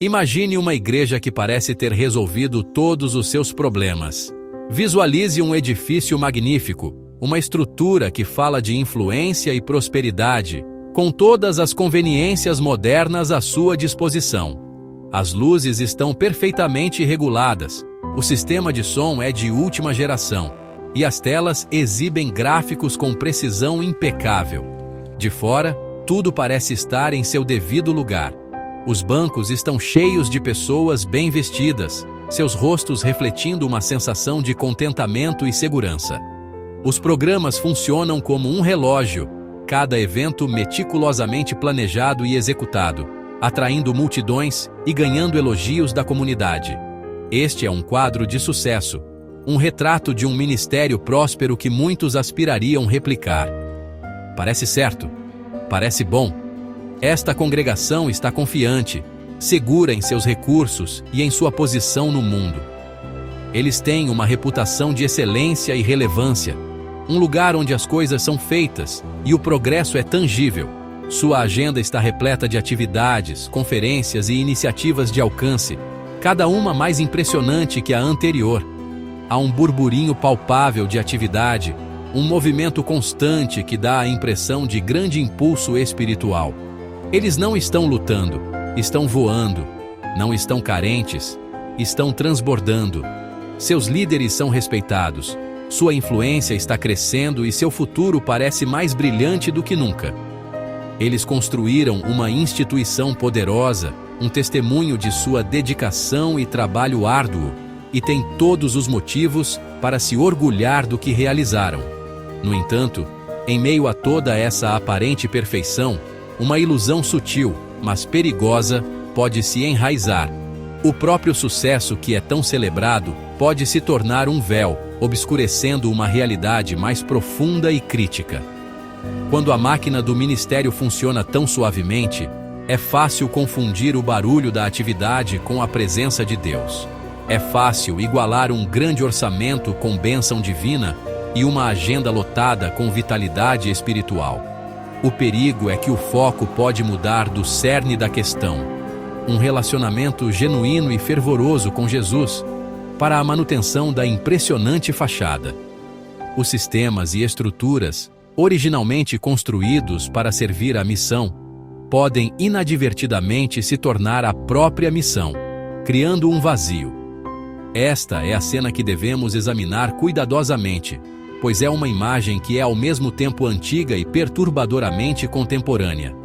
Imagine uma igreja que parece ter resolvido todos os seus problemas. Visualize um edifício magnífico, uma estrutura que fala de influência e prosperidade, com todas as conveniências modernas à sua disposição. As luzes estão perfeitamente reguladas, o sistema de som é de última geração, e as telas exibem gráficos com precisão impecável. De fora, tudo parece estar em seu devido lugar. Os bancos estão cheios de pessoas bem vestidas, seus rostos refletindo uma sensação de contentamento e segurança. Os programas funcionam como um relógio, cada evento meticulosamente planejado e executado, atraindo multidões e ganhando elogios da comunidade. Este é um quadro de sucesso, um retrato de um ministério próspero que muitos aspirariam replicar. Parece certo, parece bom. Esta congregação está confiante, segura em seus recursos e em sua posição no mundo. Eles têm uma reputação de excelência e relevância, um lugar onde as coisas são feitas e o progresso é tangível. Sua agenda está repleta de atividades, conferências e iniciativas de alcance, cada uma mais impressionante que a anterior. Há um burburinho palpável de atividade, um movimento constante que dá a impressão de grande impulso espiritual. Eles não estão lutando, estão voando, não estão carentes, estão transbordando. Seus líderes são respeitados, sua influência está crescendo e seu futuro parece mais brilhante do que nunca. Eles construíram uma instituição poderosa, um testemunho de sua dedicação e trabalho árduo, e têm todos os motivos para se orgulhar do que realizaram. No entanto, em meio a toda essa aparente perfeição, uma ilusão sutil, mas perigosa, pode se enraizar. O próprio sucesso que é tão celebrado pode se tornar um véu, obscurecendo uma realidade mais profunda e crítica. Quando a máquina do ministério funciona tão suavemente, é fácil confundir o barulho da atividade com a presença de Deus. É fácil igualar um grande orçamento com bênção divina e uma agenda lotada com vitalidade espiritual. O perigo é que o foco pode mudar do cerne da questão, um relacionamento genuíno e fervoroso com Jesus, para a manutenção da impressionante fachada. Os sistemas e estruturas, originalmente construídos para servir à missão, podem inadvertidamente se tornar a própria missão, criando um vazio. Esta é a cena que devemos examinar cuidadosamente, pois é uma imagem que é ao mesmo tempo antiga e perturbadoramente contemporânea.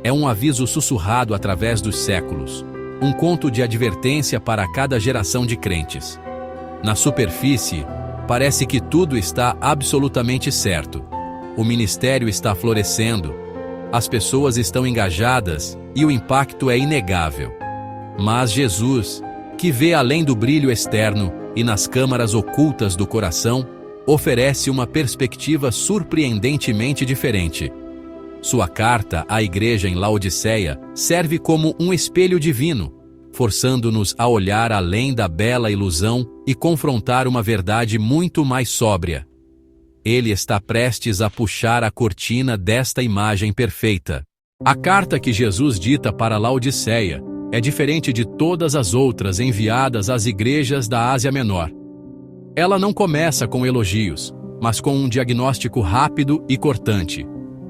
É um aviso sussurrado através dos séculos, um conto de advertência para cada geração de crentes. Na superfície, parece que tudo está absolutamente certo. O ministério está florescendo, as pessoas estão engajadas e o impacto é inegável. Mas Jesus, que vê além do brilho externo e nas câmaras ocultas do coração, oferece uma perspectiva surpreendentemente diferente. Sua carta à igreja em Laodiceia serve como um espelho divino, forçando-nos a olhar além da bela ilusão e confrontar uma verdade muito mais sóbria. Ele está prestes a puxar a cortina desta imagem perfeita. A carta que Jesus dita para Laodiceia é diferente de todas as outras enviadas às igrejas da Ásia Menor. Ela não começa com elogios, mas com um diagnóstico rápido e cortante.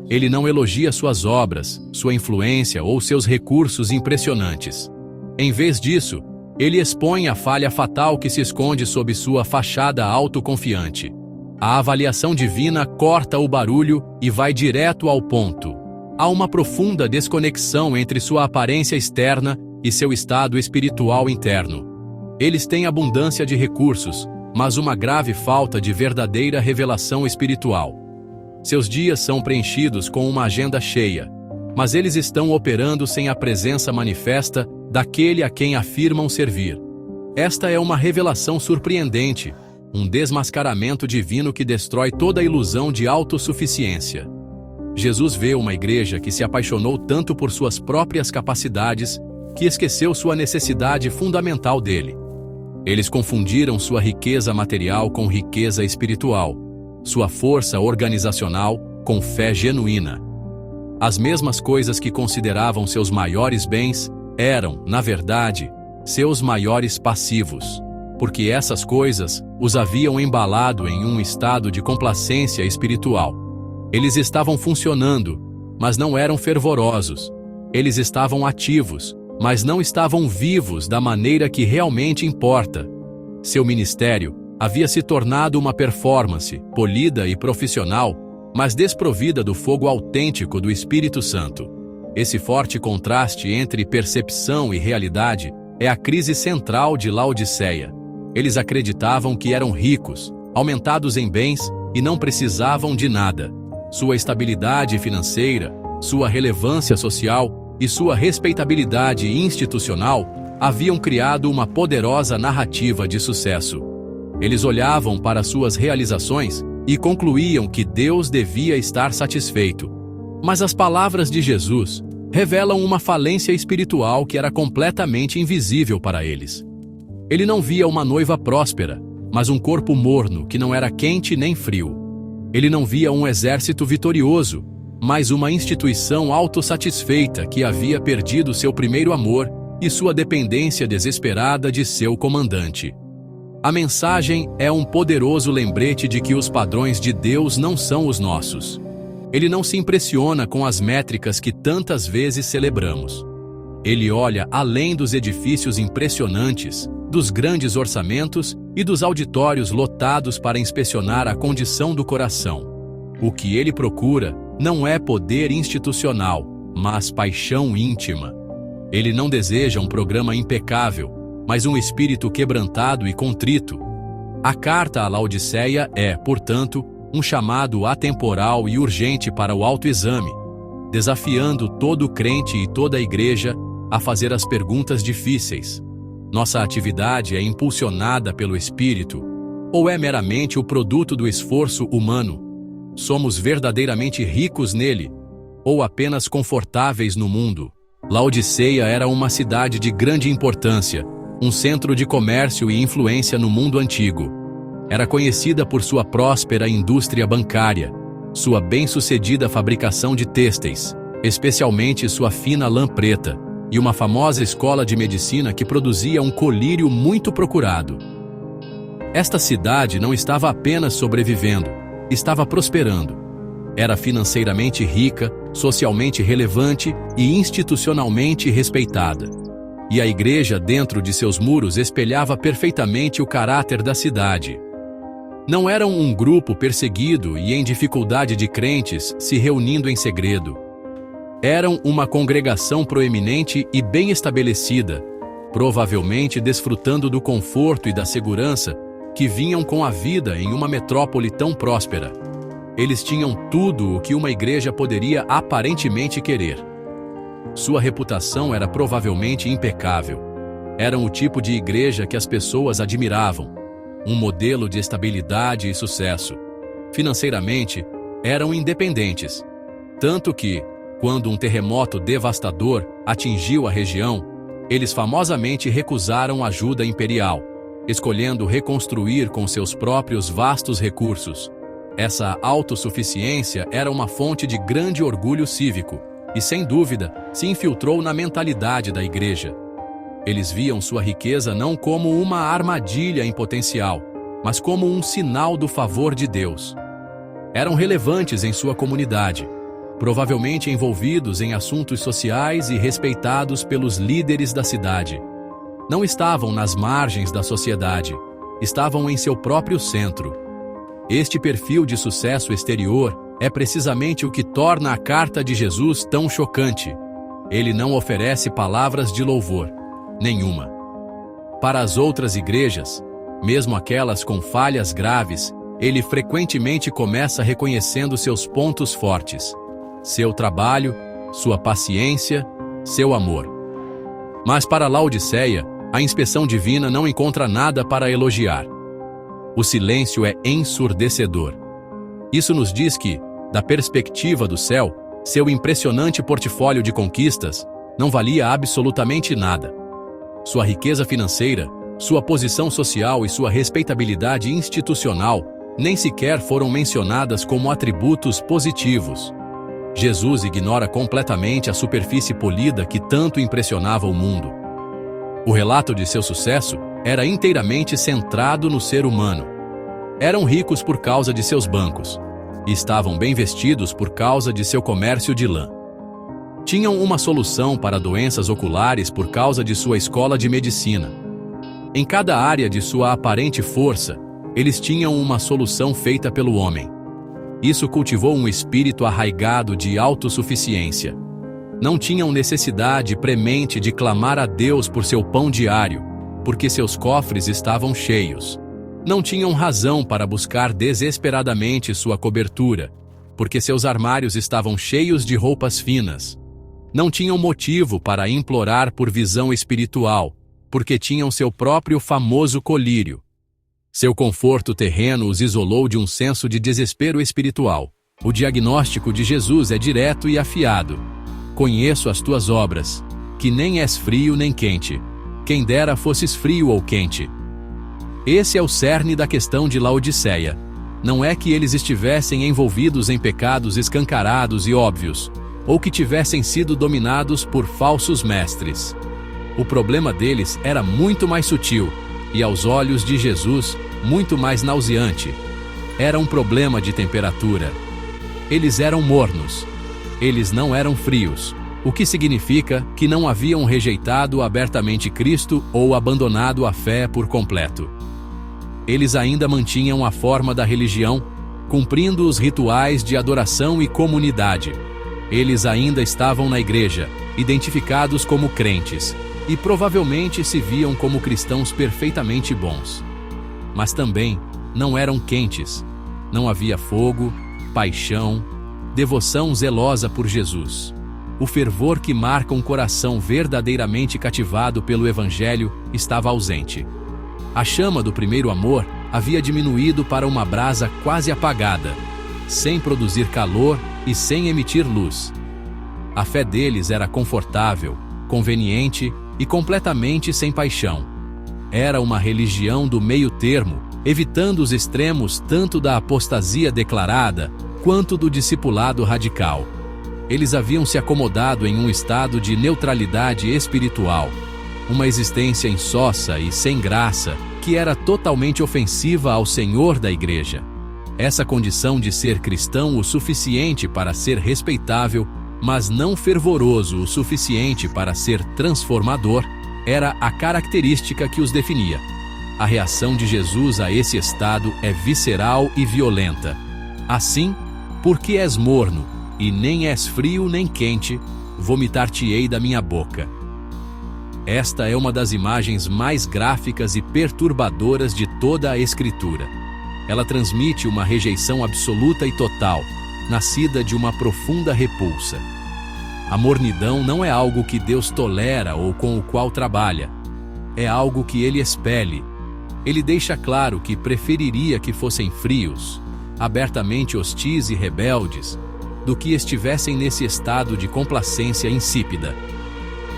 Ele não elogia suas obras, sua influência ou seus recursos impressionantes. Em vez disso, ele expõe a falha fatal que se esconde sob sua fachada autoconfiante. A avaliação divina corta o barulho e vai direto ao ponto. Há uma profunda desconexão entre sua aparência externa e seu estado espiritual interno. Eles têm abundância de recursos, mas uma grave falta de verdadeira revelação espiritual. Seus dias são preenchidos com uma agenda cheia, mas eles estão operando sem a presença manifesta daquele a quem afirmam servir. Esta é uma revelação surpreendente, um desmascaramento divino que destrói toda a ilusão de autossuficiência. Jesus vê uma igreja que se apaixonou tanto por suas próprias capacidades que esqueceu sua necessidade fundamental dele. Eles confundiram sua riqueza material com riqueza espiritual, sua força organizacional com fé genuína. As mesmas coisas que consideravam seus maiores bens eram, na verdade, seus maiores passivos, porque essas coisas os haviam embalado em um estado de complacência espiritual. Eles estavam funcionando, mas não eram fervorosos. Eles estavam ativos, mas não estavam vivos da maneira que realmente importa. Seu ministério havia se tornado uma performance, polida e profissional, mas desprovida do fogo autêntico do Espírito Santo. Esse forte contraste entre percepção e realidade é a crise central de Laodiceia. Eles acreditavam que eram ricos, aumentados em bens e não precisavam de nada. Sua estabilidade financeira, sua relevância social e sua respeitabilidade institucional haviam criado uma poderosa narrativa de sucesso. Eles olhavam para suas realizações e concluíam que Deus devia estar satisfeito. Mas as palavras de Jesus revelam uma falência espiritual que era completamente invisível para eles. Ele não via uma noiva próspera, mas um corpo morno que não era quente nem frio. Ele não via um exército vitorioso, mas uma instituição autossatisfeita que havia perdido seu primeiro amor e sua dependência desesperada de seu comandante. A mensagem é um poderoso lembrete de que os padrões de Deus não são os nossos. Ele não se impressiona com as métricas que tantas vezes celebramos. Ele olha além dos edifícios impressionantes, dos grandes orçamentos e dos auditórios lotados para inspecionar a condição do coração. O que ele procura não é poder institucional, mas paixão íntima. Ele não deseja um programa impecável, mas um espírito quebrantado e contrito. A carta à Laodiceia é, portanto, um chamado atemporal e urgente para o autoexame, desafiando todo crente e toda a igreja a fazer as perguntas difíceis. Nossa atividade é impulsionada pelo Espírito, ou é meramente o produto do esforço humano? Somos verdadeiramente ricos nele, ou apenas confortáveis no mundo? Laodiceia era uma cidade de grande importância, um centro de comércio e influência no mundo antigo. Era conhecida por sua próspera indústria bancária, sua bem-sucedida fabricação de têxteis, especialmente sua fina lã preta, e uma famosa escola de medicina que produzia um colírio muito procurado. Esta cidade não estava apenas sobrevivendo, estava prosperando. Era financeiramente rica, socialmente relevante e institucionalmente respeitada. E a igreja dentro de seus muros espelhava perfeitamente o caráter da cidade. Não eram um grupo perseguido e em dificuldade de crentes se reunindo em segredo. Eram uma congregação proeminente e bem estabelecida, provavelmente desfrutando do conforto e da segurança que vinham com a vida em uma metrópole tão próspera. Eles tinham tudo o que uma igreja poderia aparentemente querer. Sua reputação era provavelmente impecável. Eram o tipo de igreja que as pessoas admiravam, um modelo de estabilidade e sucesso. Financeiramente, eram independentes, tanto que, quando um terremoto devastador atingiu a região, eles famosamente recusaram ajuda imperial, escolhendo reconstruir com seus próprios vastos recursos. Essa autossuficiência era uma fonte de grande orgulho cívico e, sem dúvida, se infiltrou na mentalidade da igreja. Eles viam sua riqueza não como uma armadilha em potencial, mas como um sinal do favor de Deus. Eram relevantes em sua comunidade, provavelmente envolvidos em assuntos sociais e respeitados pelos líderes da cidade. Não estavam nas margens da sociedade, estavam em seu próprio centro. Este perfil de sucesso exterior é precisamente o que torna a carta de Jesus tão chocante. Ele não oferece palavras de louvor, nenhuma. Para as outras igrejas, mesmo aquelas com falhas graves, ele frequentemente começa reconhecendo seus pontos fortes: seu trabalho, sua paciência, seu amor. Mas para Laodiceia, a inspeção divina não encontra nada para elogiar. O silêncio é ensurdecedor. Isso nos diz que, da perspectiva do céu, seu impressionante portfólio de conquistas não valia absolutamente nada. Sua riqueza financeira, sua posição social e sua respeitabilidade institucional nem sequer foram mencionadas como atributos positivos. Jesus ignora completamente a superfície polida que tanto impressionava o mundo. O relato de seu sucesso era inteiramente centrado no ser humano. Eram ricos por causa de seus bancos, e estavam bem vestidos por causa de seu comércio de lã. Tinham uma solução para doenças oculares por causa de sua escola de medicina. Em cada área de sua aparente força, eles tinham uma solução feita pelo homem. Isso cultivou um espírito arraigado de autossuficiência. Não tinham necessidade premente de clamar a Deus por seu pão diário, porque seus cofres estavam cheios. Não tinham razão para buscar desesperadamente sua cobertura, porque seus armários estavam cheios de roupas finas. Não tinham motivo para implorar por visão espiritual, porque tinham seu próprio famoso colírio. Seu conforto terreno os isolou de um senso de desespero espiritual. O diagnóstico de Jesus é direto e afiado. Conheço as tuas obras, que nem és frio nem quente. Quem dera fosses frio ou quente. Esse é o cerne da questão de Laodiceia. Não é que eles estivessem envolvidos em pecados escancarados e óbvios, ou que tivessem sido dominados por falsos mestres. O problema deles era muito mais sutil, e aos olhos de Jesus, muito mais nauseante. Era um problema de temperatura. Eles eram mornos. Eles não eram frios, o que significa que não haviam rejeitado abertamente Cristo ou abandonado a fé por completo. Eles ainda mantinham a forma da religião, cumprindo os rituais de adoração e comunidade. Eles ainda estavam na igreja, identificados como crentes, e provavelmente se viam como cristãos perfeitamente bons. Mas também não eram quentes. Não havia fogo, paixão, devoção zelosa por Jesus. O fervor que marca um coração verdadeiramente cativado pelo Evangelho estava ausente. A chama do primeiro amor havia diminuído para uma brasa quase apagada, sem produzir calor e sem emitir luz. A fé deles era confortável, conveniente e completamente sem paixão. Era uma religião do meio termo, evitando os extremos tanto da apostasia declarada quanto do discipulado radical. Eles haviam se acomodado em um estado de neutralidade espiritual, uma existência insossa e sem graça que era totalmente ofensiva ao Senhor da Igreja. Essa condição de ser cristão o suficiente para ser respeitável, mas não fervoroso o suficiente para ser transformador, era a característica que os definia. A reação de Jesus a esse estado é visceral e violenta. Assim, porque és morno, e nem és frio nem quente, vomitar-te-ei da minha boca. Esta é uma das imagens mais gráficas e perturbadoras de toda a Escritura. Ela transmite uma rejeição absoluta e total, nascida de uma profunda repulsa. A mornidão não é algo que Deus tolera ou com o qual trabalha. É algo que Ele expele. Ele deixa claro que preferiria que fossem frios, abertamente hostis e rebeldes, do que estivessem nesse estado de complacência insípida.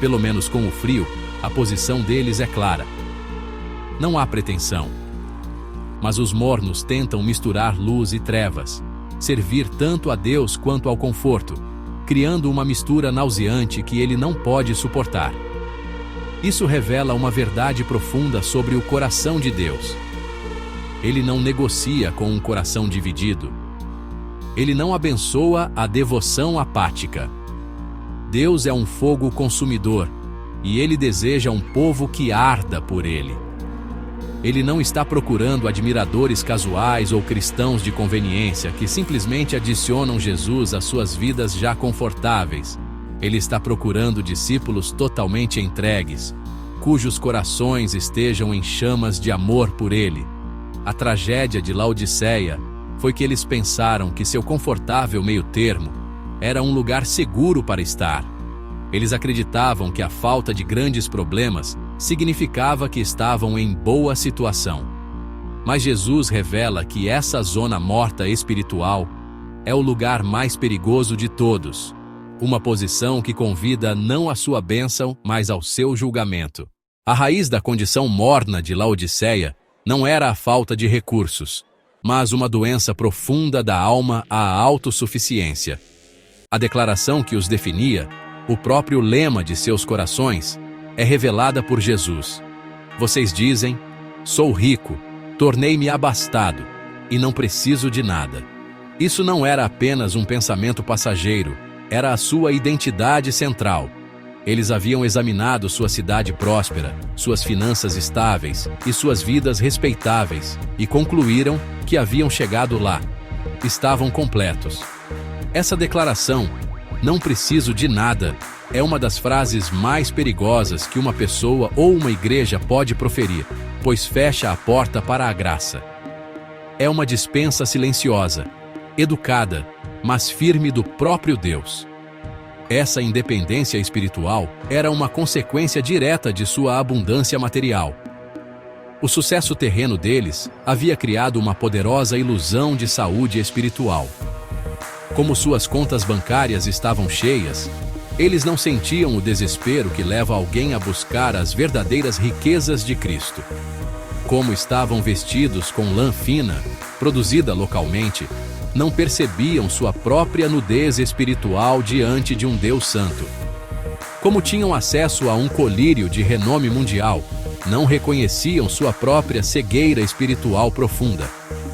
Pelo menos com o frio, a posição deles é clara. Não há pretensão. Mas os mornos tentam misturar luz e trevas, servir tanto a Deus quanto ao conforto, criando uma mistura nauseante que ele não pode suportar. Isso revela uma verdade profunda sobre o coração de Deus. Ele não negocia com um coração dividido. Ele não abençoa a devoção apática. Deus é um fogo consumidor, e Ele deseja um povo que arda por Ele. Ele não está procurando admiradores casuais ou cristãos de conveniência que simplesmente adicionam Jesus às suas vidas já confortáveis. Ele está procurando discípulos totalmente entregues, cujos corações estejam em chamas de amor por Ele. A tragédia de Laodiceia foi que eles pensaram que seu confortável meio-termo era um lugar seguro para estar. Eles acreditavam que a falta de grandes problemas significava que estavam em boa situação. Mas Jesus revela que essa zona morta espiritual é o lugar mais perigoso de todos, uma posição que convida não à sua bênção, mas ao seu julgamento. A raiz da condição morna de Laodiceia não era a falta de recursos, mas uma doença profunda da alma, a autossuficiência. A declaração que os definia, o próprio lema de seus corações, é revelada por Jesus. Vocês dizem: sou rico, tornei-me abastado, e não preciso de nada. Isso não era apenas um pensamento passageiro, era a sua identidade central. Eles haviam examinado sua cidade próspera, suas finanças estáveis e suas vidas respeitáveis, e concluíram que haviam chegado lá. Estavam completos. Essa declaração, não preciso de nada, é uma das frases mais perigosas que uma pessoa ou uma igreja pode proferir, pois fecha a porta para a graça. É uma dispensa silenciosa, educada, mas firme do próprio Deus. Essa independência espiritual era uma consequência direta de sua abundância material. O sucesso terreno deles havia criado uma poderosa ilusão de saúde espiritual. Como suas contas bancárias estavam cheias, eles não sentiam o desespero que leva alguém a buscar as verdadeiras riquezas de Cristo. Como estavam vestidos com lã fina, produzida localmente, não percebiam sua própria nudez espiritual diante de um Deus santo. Como tinham acesso a um colírio de renome mundial, não reconheciam sua própria cegueira espiritual profunda.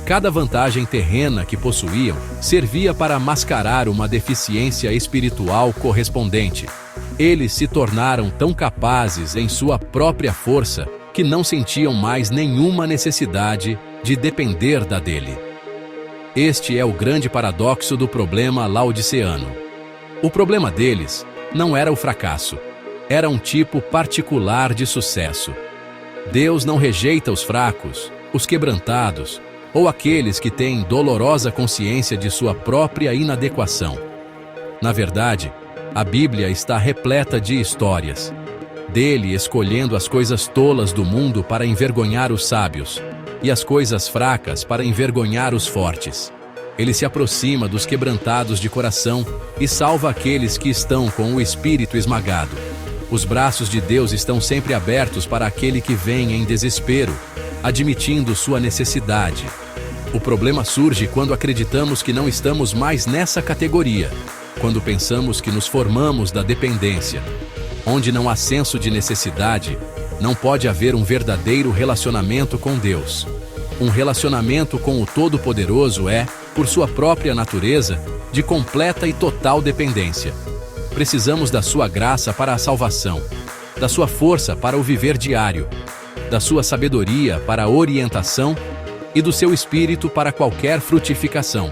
Cada vantagem terrena que possuíam servia para mascarar uma deficiência espiritual correspondente. Eles se tornaram tão capazes em sua própria força que não sentiam mais nenhuma necessidade de depender da dele. Este é o grande paradoxo do problema laodiceano. O problema deles não era o fracasso, era um tipo particular de sucesso. Deus não rejeita os fracos, os quebrantados, ou aqueles que têm dolorosa consciência de sua própria inadequação. Na verdade, a Bíblia está repleta de histórias dele escolhendo as coisas tolas do mundo para envergonhar os sábios, e as coisas fracas para envergonhar os fortes. Ele se aproxima dos quebrantados de coração e salva aqueles que estão com o espírito esmagado. Os braços de Deus estão sempre abertos para aquele que vem em desespero, admitindo sua necessidade. O problema surge quando acreditamos que não estamos mais nessa categoria, quando pensamos que nos formamos da dependência. Onde não há senso de necessidade, não pode haver um verdadeiro relacionamento com Deus. Um relacionamento com o Todo-Poderoso é, por sua própria natureza, de completa e total dependência. Precisamos da sua graça para a salvação, da sua força para o viver diário, da sua sabedoria para a orientação e do seu espírito para qualquer frutificação.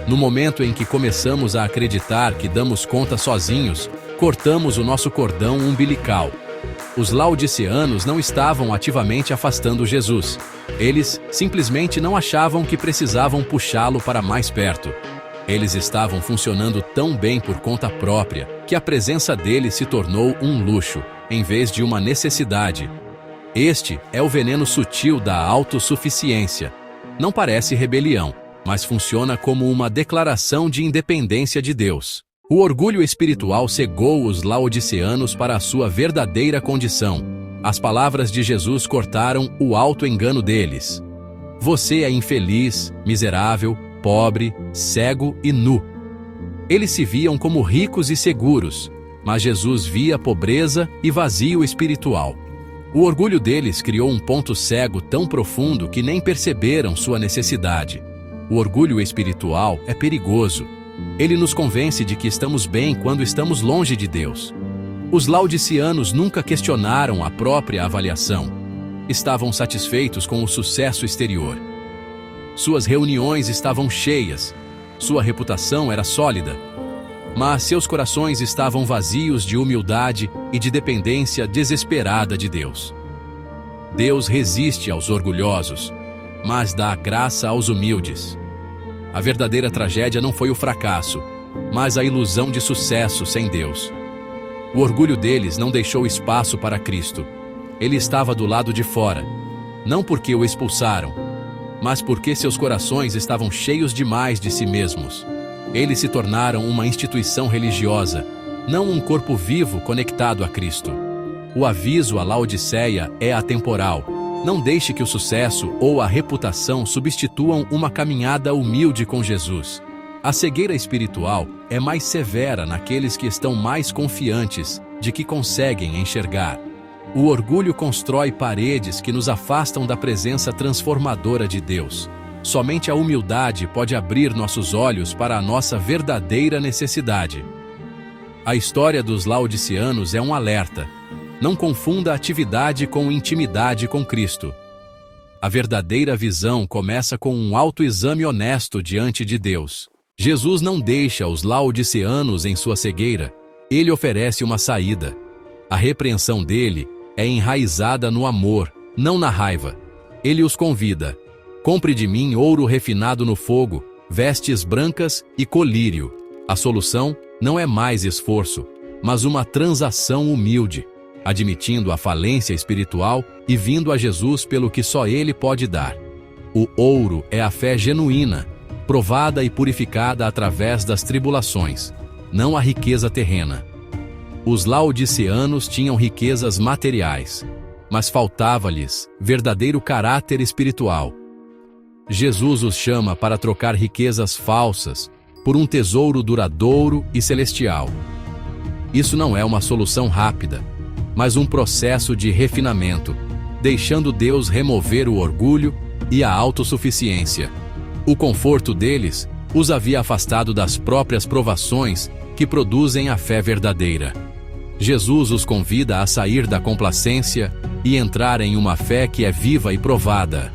No momento em que começamos a acreditar que damos conta sozinhos, cortamos o nosso cordão umbilical. Os laodiceanos não estavam ativamente afastando Jesus. Eles simplesmente não achavam que precisavam puxá-lo para mais perto. Eles estavam funcionando tão bem por conta própria que a presença dele se tornou um luxo, em vez de uma necessidade. Este é o veneno sutil da autossuficiência. Não parece rebelião, mas funciona como uma declaração de independência de Deus. O orgulho espiritual cegou os laodiceanos para a sua verdadeira condição. As palavras de Jesus cortaram o auto-engano deles. Você é infeliz, miserável, pobre, cego e nu. Eles se viam como ricos e seguros, mas Jesus via pobreza e vazio espiritual. O orgulho deles criou um ponto cego tão profundo que nem perceberam sua necessidade. O orgulho espiritual é perigoso. Ele nos convence de que estamos bem quando estamos longe de Deus. Os laodiceanos nunca questionaram a própria avaliação. Estavam satisfeitos com o sucesso exterior. Suas reuniões estavam cheias. Sua reputação era sólida. Mas seus corações estavam vazios de humildade e de dependência desesperada de Deus. Deus resiste aos orgulhosos, mas dá graça aos humildes. A verdadeira tragédia não foi o fracasso, mas a ilusão de sucesso sem Deus. O orgulho deles não deixou espaço para Cristo. Ele estava do lado de fora, não porque o expulsaram, mas porque seus corações estavam cheios demais de si mesmos. Eles se tornaram uma instituição religiosa, não um corpo vivo conectado a Cristo. O aviso à Laodiceia é atemporal. Não deixe que o sucesso ou a reputação substituam uma caminhada humilde com Jesus. A cegueira espiritual é mais severa naqueles que estão mais confiantes de que conseguem enxergar. O orgulho constrói paredes que nos afastam da presença transformadora de Deus. Somente a humildade pode abrir nossos olhos para a nossa verdadeira necessidade. A história dos laodiceanos é um alerta. Não confunda atividade com intimidade com Cristo. A verdadeira visão começa com um autoexame honesto diante de Deus. Jesus não deixa os laodiceanos em sua cegueira. Ele oferece uma saída. A repreensão dele é enraizada no amor, não na raiva. Ele os convida: compre de mim ouro refinado no fogo, vestes brancas e colírio. A solução não é mais esforço, mas uma transação humilde, admitindo a falência espiritual e vindo a Jesus pelo que só Ele pode dar. O ouro é a fé genuína, provada e purificada através das tribulações, não a riqueza terrena. Os laodiceanos tinham riquezas materiais, mas faltava-lhes verdadeiro caráter espiritual. Jesus os chama para trocar riquezas falsas por um tesouro duradouro e celestial. Isso não é uma solução rápida, mas um processo de refinamento, deixando Deus remover o orgulho e a autossuficiência. O conforto deles os havia afastado das próprias provações que produzem a fé verdadeira. Jesus os convida a sair da complacência e entrar em uma fé que é viva e provada.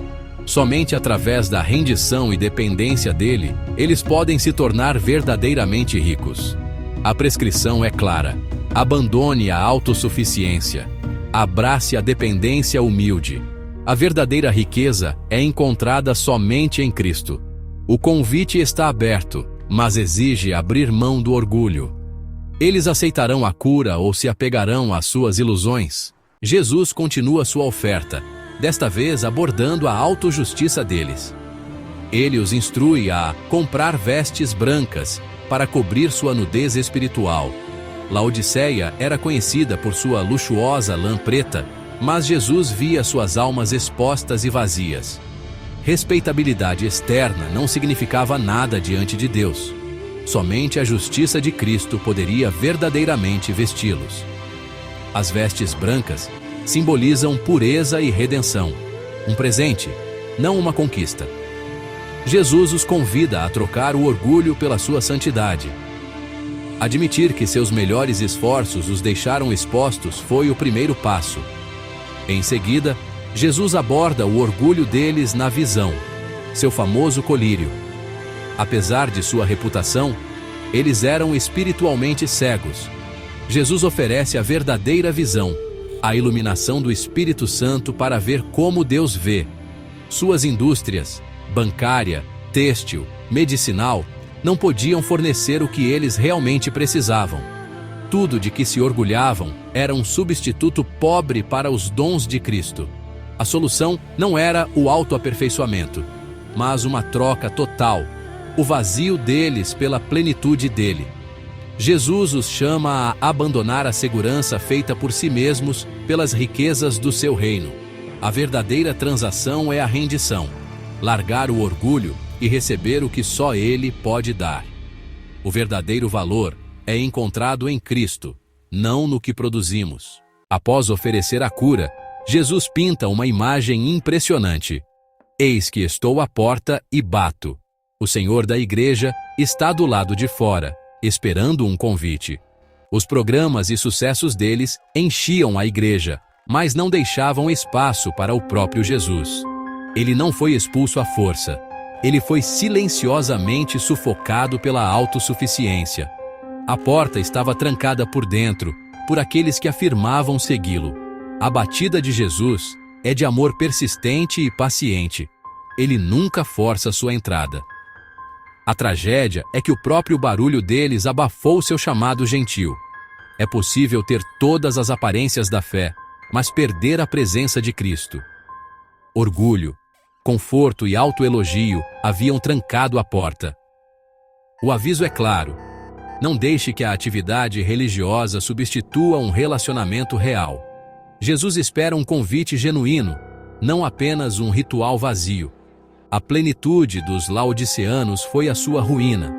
Somente através da rendição e dependência dele, eles podem se tornar verdadeiramente ricos. A prescrição é clara: abandone a autossuficiência. Abrace a dependência humilde. A verdadeira riqueza é encontrada somente em Cristo. O convite está aberto, mas exige abrir mão do orgulho. Eles aceitarão a cura ou se apegarão às suas ilusões? Jesus continua sua oferta, desta vez abordando a autojustiça deles. Ele os instrui a comprar vestes brancas para cobrir sua nudez espiritual. Laodiceia era conhecida por sua luxuosa lã preta, mas Jesus via suas almas expostas e vazias. Respeitabilidade externa não significava nada diante de Deus. Somente a justiça de Cristo poderia verdadeiramente vesti-los. As vestes brancas simbolizam pureza e redenção, um presente, não uma conquista. Jesus os convida a trocar o orgulho pela sua santidade. Admitir que seus melhores esforços os deixaram expostos foi o primeiro passo. Em seguida, Jesus aborda o orgulho deles na visão, seu famoso colírio. Apesar de sua reputação, eles eram espiritualmente cegos. Jesus oferece a verdadeira visão, a iluminação do Espírito Santo para ver como Deus vê. Suas indústrias, bancária, têxtil, medicinal, não podiam fornecer o que eles realmente precisavam. Tudo de que se orgulhavam era um substituto pobre para os dons de Cristo. A solução não era o autoaperfeiçoamento, mas uma troca total, o vazio deles pela plenitude dele. Jesus os chama a abandonar a segurança feita por si mesmos pelas riquezas do seu reino. A verdadeira transação é a rendição, largar o orgulho e receber o que só Ele pode dar. O verdadeiro valor é encontrado em Cristo, não no que produzimos. Após oferecer a cura, Jesus pinta uma imagem impressionante. Eis que estou à porta e bato. O Senhor da igreja está do lado de fora, esperando um convite. Os programas e sucessos deles enchiam a igreja, mas não deixavam espaço para o próprio Jesus. Ele não foi expulso à força. Ele foi silenciosamente sufocado pela autossuficiência. A porta estava trancada por dentro, por aqueles que afirmavam segui-lo. A batida de Jesus é de amor persistente e paciente. Ele nunca força sua entrada. A tragédia é que o próprio barulho deles abafou seu chamado gentil. É possível ter todas as aparências da fé, mas perder a presença de Cristo. Orgulho, conforto e autoelogio haviam trancado a porta. O aviso é claro: não deixe que a atividade religiosa substitua um relacionamento real. Jesus espera um convite genuíno, não apenas um ritual vazio. A plenitude dos laodiceanos foi a sua ruína.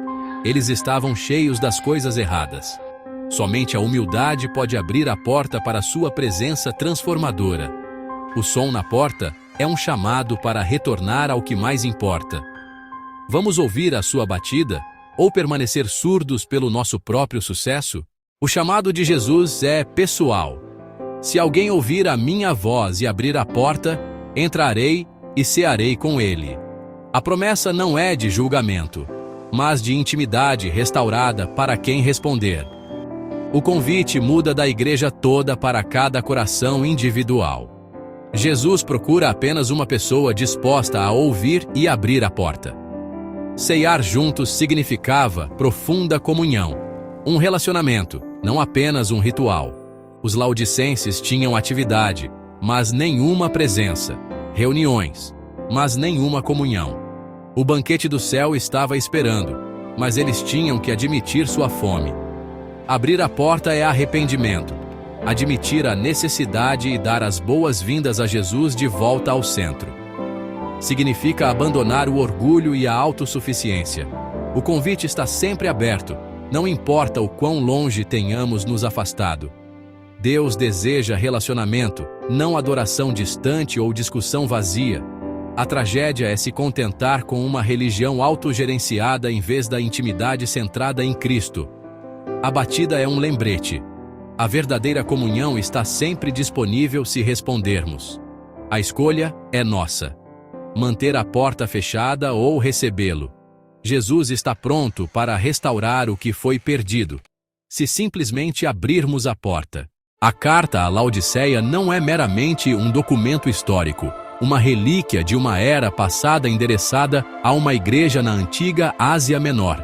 Eles estavam cheios das coisas erradas. Somente a humildade pode abrir a porta para sua presença transformadora. O som na porta é um chamado para retornar ao que mais importa. Vamos ouvir a sua batida ou permanecer surdos pelo nosso próprio sucesso? O chamado de Jesus é pessoal. Se alguém ouvir a minha voz e abrir a porta, entrarei e cearei com ele. A promessa não é de julgamento, mas de intimidade restaurada para quem responder. O convite muda da igreja toda para cada coração individual. Jesus procura apenas uma pessoa disposta a ouvir e abrir a porta. Cear juntos significava profunda comunhão, um relacionamento, não apenas um ritual. Os laodicenses tinham atividade, mas nenhuma presença, reuniões, mas nenhuma comunhão. O banquete do céu estava esperando, mas eles tinham que admitir sua fome. Abrir a porta é arrependimento, admitir a necessidade e dar as boas-vindas a Jesus de volta ao centro. Significa abandonar o orgulho e a autossuficiência. O convite está sempre aberto, não importa o quão longe tenhamos nos afastado. Deus deseja relacionamento, não adoração distante ou discussão vazia. A tragédia é se contentar com uma religião autogerenciada em vez da intimidade centrada em Cristo. A batida é um lembrete. A verdadeira comunhão está sempre disponível se respondermos. A escolha é nossa. Manter a porta fechada ou recebê-lo. Jesus está pronto para restaurar o que foi perdido, se simplesmente abrirmos a porta. A carta à Laodiceia não é meramente um documento histórico, uma relíquia de uma era passada endereçada a uma igreja na antiga Ásia Menor.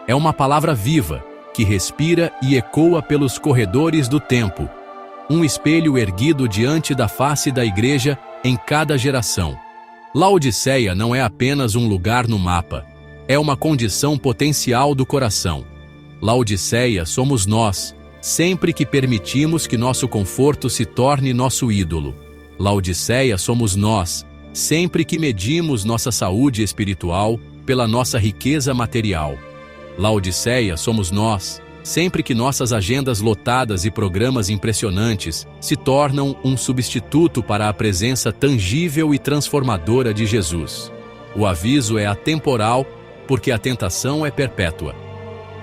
É uma palavra viva, que respira e ecoa pelos corredores do tempo. Um espelho erguido diante da face da igreja em cada geração. Laodiceia não é apenas um lugar no mapa, é uma condição potencial do coração. Laodiceia somos nós, sempre que permitimos que nosso conforto se torne nosso ídolo. Laodiceia somos nós, sempre que medimos nossa saúde espiritual pela nossa riqueza material. Laodiceia somos nós, sempre que nossas agendas lotadas e programas impressionantes se tornam um substituto para a presença tangível e transformadora de Jesus. O aviso é atemporal, porque a tentação é perpétua.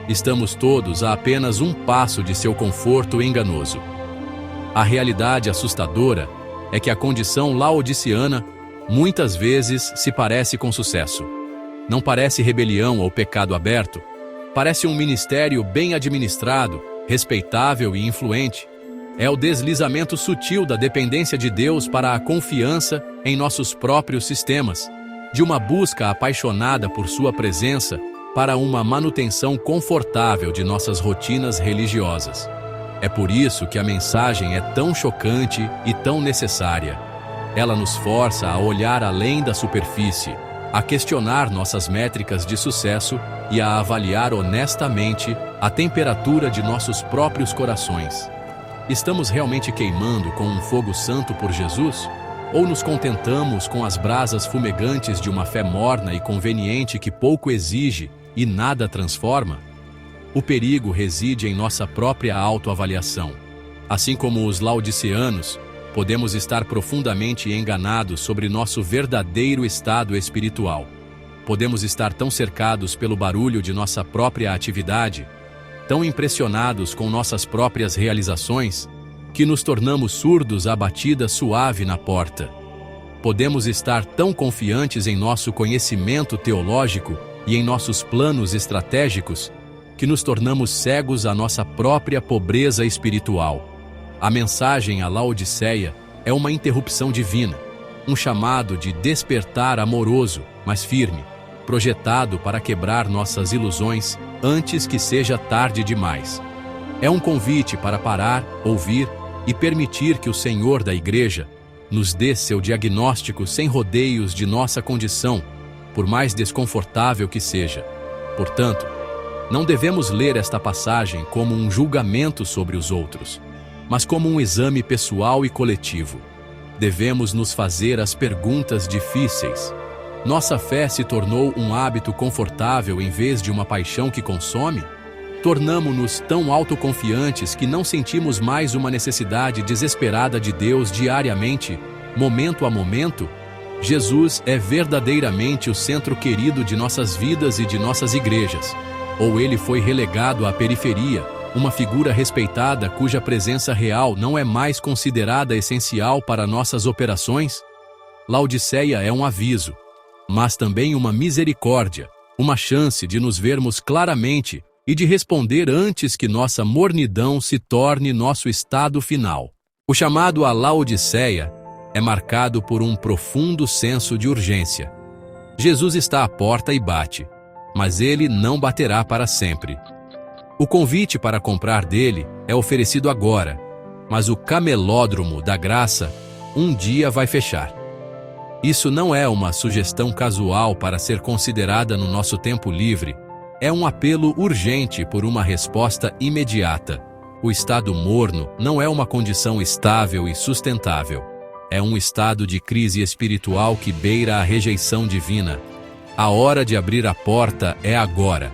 Estamos todos a apenas um passo de seu conforto enganoso. A realidade assustadora é que a condição laodiciana muitas vezes se parece com sucesso. Não parece rebelião ou pecado aberto, parece um ministério bem administrado, respeitável e influente. É o deslizamento sutil da dependência de Deus para a confiança em nossos próprios sistemas, de uma busca apaixonada por sua presença para uma manutenção confortável de nossas rotinas religiosas. É por isso que a mensagem é tão chocante e tão necessária. Ela nos força a olhar além da superfície, a questionar nossas métricas de sucesso e a avaliar honestamente a temperatura de nossos próprios corações. Estamos realmente queimando com um fogo santo por Jesus? Ou nos contentamos com as brasas fumegantes de uma fé morna e conveniente que pouco exige e nada transforma? O perigo reside em nossa própria autoavaliação. Assim como os laodiceanos, podemos estar profundamente enganados sobre nosso verdadeiro estado espiritual. Podemos estar tão cercados pelo barulho de nossa própria atividade, tão impressionados com nossas próprias realizações, que nos tornamos surdos à batida suave na porta. Podemos estar tão confiantes em nosso conhecimento teológico e em nossos planos estratégicos, que nos tornamos cegos à nossa própria pobreza espiritual. A mensagem à Laodiceia é uma interrupção divina, um chamado de despertar amoroso, mas firme, projetado para quebrar nossas ilusões antes que seja tarde demais. É um convite para parar, ouvir e permitir que o Senhor da Igreja nos dê seu diagnóstico sem rodeios de nossa condição, por mais desconfortável que seja. Portanto, não devemos ler esta passagem como um julgamento sobre os outros, mas como um exame pessoal e coletivo. Devemos nos fazer as perguntas difíceis. Nossa fé se tornou um hábito confortável em vez de uma paixão que consome? Tornamo-nos tão autoconfiantes que não sentimos mais uma necessidade desesperada de Deus diariamente, momento a momento? Jesus é verdadeiramente o centro querido de nossas vidas e de nossas igrejas. Ou ele foi relegado à periferia, uma figura respeitada cuja presença real não é mais considerada essencial para nossas operações? Laodiceia é um aviso, mas também uma misericórdia, uma chance de nos vermos claramente e de responder antes que nossa mornidão se torne nosso estado final. O chamado à Laodiceia é marcado por um profundo senso de urgência. Jesus está à porta e bate, mas ele não baterá para sempre. O convite para comprar dele é oferecido agora, mas o camelódromo da graça um dia vai fechar. Isso não é uma sugestão casual para ser considerada no nosso tempo livre, é um apelo urgente por uma resposta imediata. O estado morno não é uma condição estável e sustentável. É um estado de crise espiritual que beira a rejeição divina. A hora de abrir a porta é agora.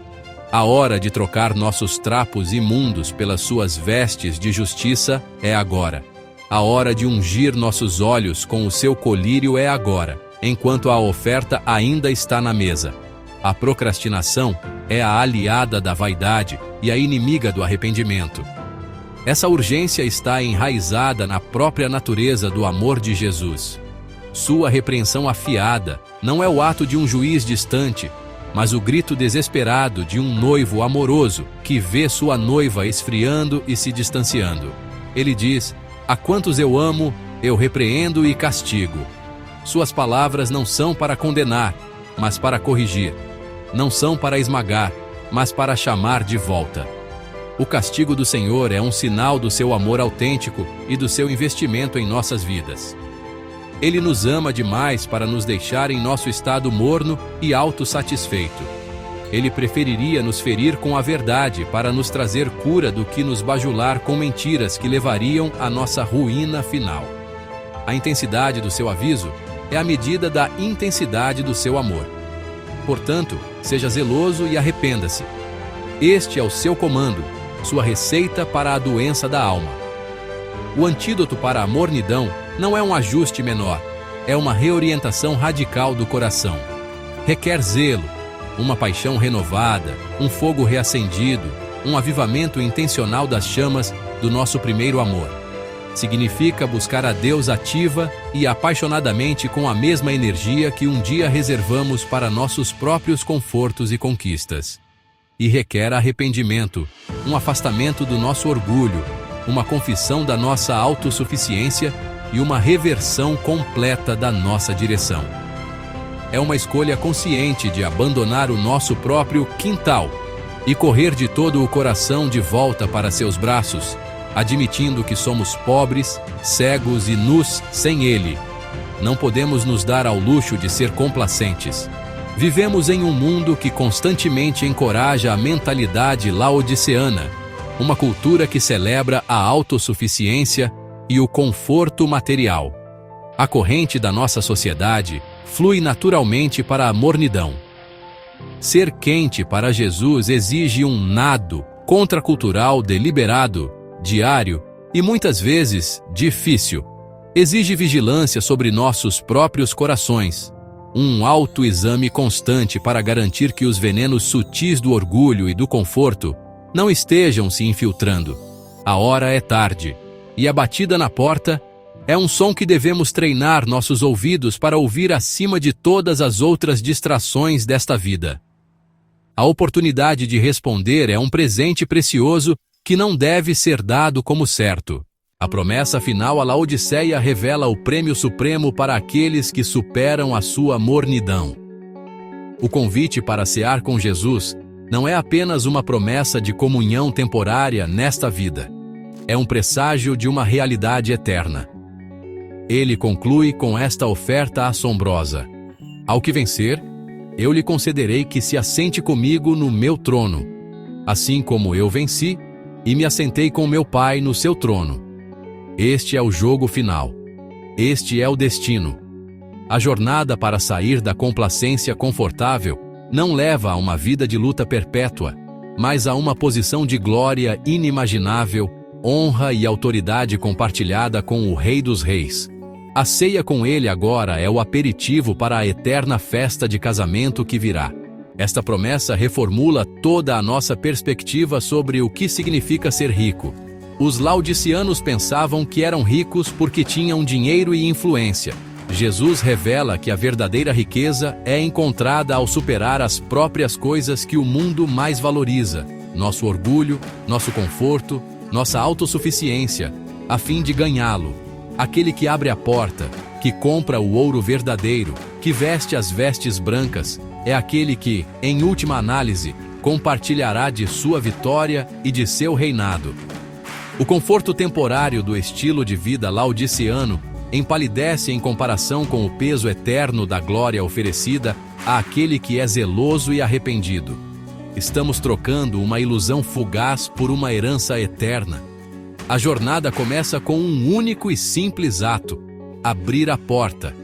A hora de trocar nossos trapos imundos pelas suas vestes de justiça é agora. A hora de ungir nossos olhos com o seu colírio é agora, enquanto a oferta ainda está na mesa. A procrastinação é a aliada da vaidade e a inimiga do arrependimento. Essa urgência está enraizada na própria natureza do amor de Jesus. Sua repreensão afiada não é o ato de um juiz distante, mas o grito desesperado de um noivo amoroso que vê sua noiva esfriando e se distanciando. Ele diz: "A quantos eu amo, eu repreendo e castigo." Suas palavras não são para condenar, mas para corrigir. Não são para esmagar, mas para chamar de volta. O castigo do Senhor é um sinal do seu amor autêntico e do seu investimento em nossas vidas. Ele nos ama demais para nos deixar em nosso estado morno e autossatisfeito. Ele preferiria nos ferir com a verdade para nos trazer cura do que nos bajular com mentiras que levariam à nossa ruína final. A intensidade do seu aviso é a medida da intensidade do seu amor. Portanto, seja zeloso e arrependa-se. Este é o seu comando, sua receita para a doença da alma. O antídoto para a mornidão não é um ajuste menor, é uma reorientação radical do coração. Requer zelo, uma paixão renovada, um fogo reacendido, um avivamento intencional das chamas do nosso primeiro amor. Significa buscar a Deus ativa e apaixonadamente com a mesma energia que um dia reservamos para nossos próprios confortos e conquistas. E requer arrependimento, um afastamento do nosso orgulho, uma confissão da nossa autossuficiência e uma reversão completa da nossa direção. É uma escolha consciente de abandonar o nosso próprio quintal e correr de todo o coração de volta para seus braços, admitindo que somos pobres, cegos e nus sem Ele. Não podemos nos dar ao luxo de ser complacentes. Vivemos em um mundo que constantemente encoraja a mentalidade laodiceana, uma cultura que celebra a autossuficiência e o conforto material. A corrente da nossa sociedade flui naturalmente para a mornidão. Ser quente para Jesus exige um nado contracultural deliberado, diário e muitas vezes difícil. Exige vigilância sobre nossos próprios corações, um autoexame constante para garantir que os venenos sutis do orgulho e do conforto não estejam se infiltrando. A hora é tarde, e a batida na porta é um som que devemos treinar nossos ouvidos para ouvir acima de todas as outras distrações desta vida. A oportunidade de responder é um presente precioso que não deve ser dado como certo. A promessa final à Laodiceia revela o prêmio supremo para aqueles que superam a sua mornidão. O convite para cear com Jesus não é apenas uma promessa de comunhão temporária nesta vida. É um presságio de uma realidade eterna. Ele conclui com esta oferta assombrosa: "Ao que vencer, eu lhe concederei que se assente comigo no meu trono, assim como eu venci e me assentei com meu Pai no seu trono." Este é o jogo final. Este é o destino. A jornada para sair da complacência confortável não leva a uma vida de luta perpétua, mas a uma posição de glória inimaginável, honra e autoridade compartilhada com o Rei dos Reis. A ceia com ele agora é o aperitivo para a eterna festa de casamento que virá. Esta promessa reformula toda a nossa perspectiva sobre o que significa ser rico. Os laodiceanos pensavam que eram ricos porque tinham dinheiro e influência. Jesus revela que a verdadeira riqueza é encontrada ao superar as próprias coisas que o mundo mais valoriza: nosso orgulho, nosso conforto, nossa autossuficiência, a fim de ganhá-lo. Aquele que abre a porta, que compra o ouro verdadeiro, que veste as vestes brancas, é aquele que, em última análise, compartilhará de sua vitória e de seu reinado. O conforto temporário do estilo de vida laodiceano empalidece em comparação com o peso eterno da glória oferecida àquele que é zeloso e arrependido. Estamos trocando uma ilusão fugaz por uma herança eterna. A jornada começa com um único e simples ato: abrir a porta.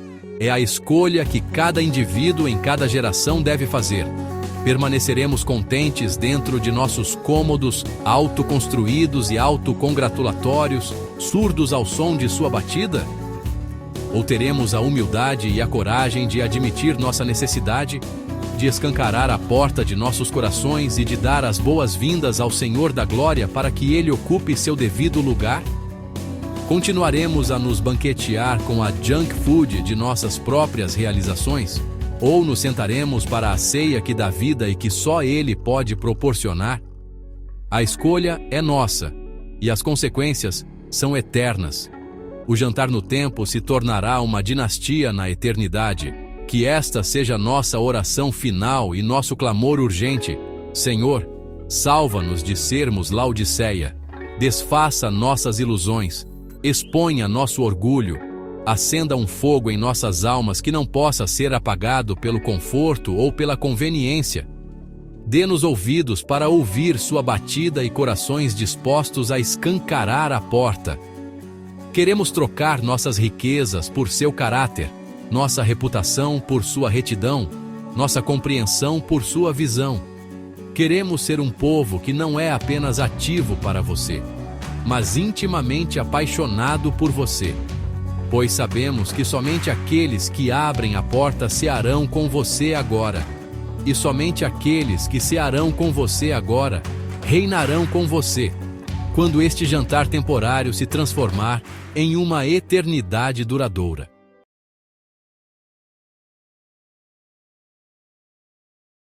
É a escolha que cada indivíduo em cada geração deve fazer. Permaneceremos contentes dentro de nossos cômodos, autoconstruídos e autocongratulatórios, surdos ao som de sua batida? Ou teremos a humildade e a coragem de admitir nossa necessidade, de escancarar a porta de nossos corações e de dar as boas-vindas ao Senhor da Glória para que Ele ocupe seu devido lugar? Continuaremos a nos banquetear com a junk food de nossas próprias realizações? Ou nos sentaremos para a ceia que dá vida e que só Ele pode proporcionar? A escolha é nossa, e as consequências são eternas. O jantar no tempo se tornará uma dinastia na eternidade. Que esta seja nossa oração final e nosso clamor urgente: Senhor, salva-nos de sermos Laodiceia. Desfaça nossas ilusões, exponha nosso orgulho, acenda um fogo em nossas almas que não possa ser apagado pelo conforto ou pela conveniência. Dê-nos ouvidos para ouvir sua batida e corações dispostos a escancarar a porta. Queremos trocar nossas riquezas por seu caráter, nossa reputação por sua retidão, nossa compreensão por sua visão. Queremos ser um povo que não é apenas ativo para você, mas intimamente apaixonado por você. Pois sabemos que somente aqueles que abrem a porta cearão com você agora. E somente aqueles que cearão com você agora reinarão com você, quando este jantar temporário se transformar em uma eternidade duradoura.